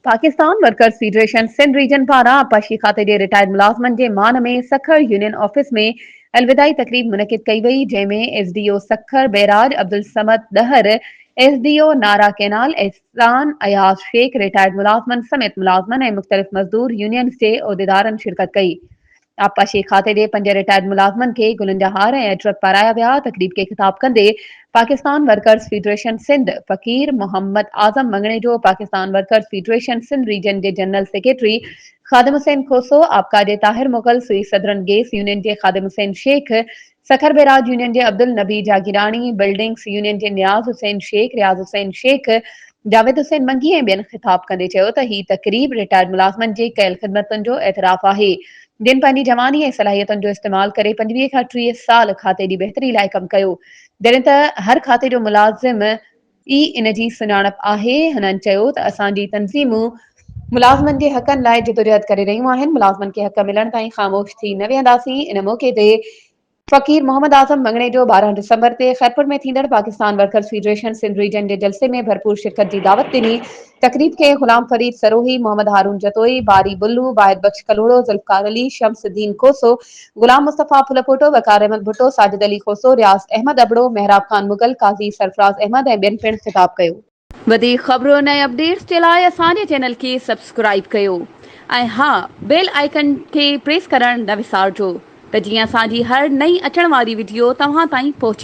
Pakistan workers federation Sindh region पारां आपाशी खाते जे रिटायर्ड मुलाज़मनि जे मान में सखर यूनियन ऑफिस में अलविदाई तकरीब मुनक़िद कई वई, जंहिंमें एसडीओ सखर बैराज अब्दुल समद दहर, एसडीओ नारा केनाल एहसान अयाज शेख, रिटायर्ड मुलाज़मनि समेत मुलाज़मनि ऐं मुख़्तलिफ़ मज़दूर यूनियन्स जे उहिदेदारनि शिरकत कई। आपाशी खाते जे 5 रिटायर्ड मुलाज़मनि खे गुलनि जा हार ऐं अजरक पाराया विया। तकरीब के ख़िताब कंदे Pakistan workers federation Sindh Faqir Mohammad Azam Mangnejo, Pakistan workers federation Sindh region के जनरल सेक्रेटरी ख़ादिम हुसैन खोसो, आपका जे Tahir Mughal, Sui southern gas union के ख़ादिम हुसैन शेख, सखर बैराज यूनियन के अब्दुल नबी जागीरानी, बिल्डिंग्स यूनियन के नियाज़ हुसैन शेख, रियाज़ हुसैन शेख, जावेद हुसैन मंगी ऐं ॿियनि ख़िताब कंदे चयो त ही तकरीब रिटायर्ड मुलाज़मनि जे कयल ख़िदमतुनि जो एतिराफ़ आहे, जिन पंहिंजी जवानी ऐं सलाहियतुनि जो इस्तेमाल करे 25 खां 30 साल खाते जी बहितरी लाइ कमु कयो। जॾहिं त हर खाते जो मुलाज़िम ई इन जी सुञाणप आहे। हुननि चयो त असांजी तंज़ीमूं मुलाज़मनि जे हक़नि लाइ जिदोजहद करे रहियूं आहिनि। मुलाज़मनि खे हक़ मिलण ताईं ख़ामोश थी न वेहंदासीं। इन मौक़े ते फ़कीर मोहम्मद आज़म मंगणेजो 12 दिसंबर ते खैरपुर में थींदड़ Pakistan workers federation Sindh region जे जलसे में भरपूर शिरकत जी दावत ॾिनी। तकरीब के गुलाम फरीद सरोही, मोहम्मद हारून जतोई, बारी बुल्लू, वाहिद बख्श कलोड़ो, ज़ुल्फ़कार अली, शम्सुद्दीन खोसो, गुलाम मुस्तफ़ा फुलपोटो, वकार अहमद भुट्टो, साजिद अली खोसो, रियाज़ अहमद अबड़ो, मेहराब खान मुगल, काज़ी सरफराज़ अहमद ऐं ॿियनि पिणु ख़िताब कयो। वधीक ख़बरुनि ऐं अपडेट्स जे लाइ असांजे चैनल खे सब्सक्राइब कयो ऐं हा, बेल आइकन खे प्रेस करणु न विसारिजो त जीअं असांजी हर नई अचण वारी वीडियो तव्हां ताईं पहुचे।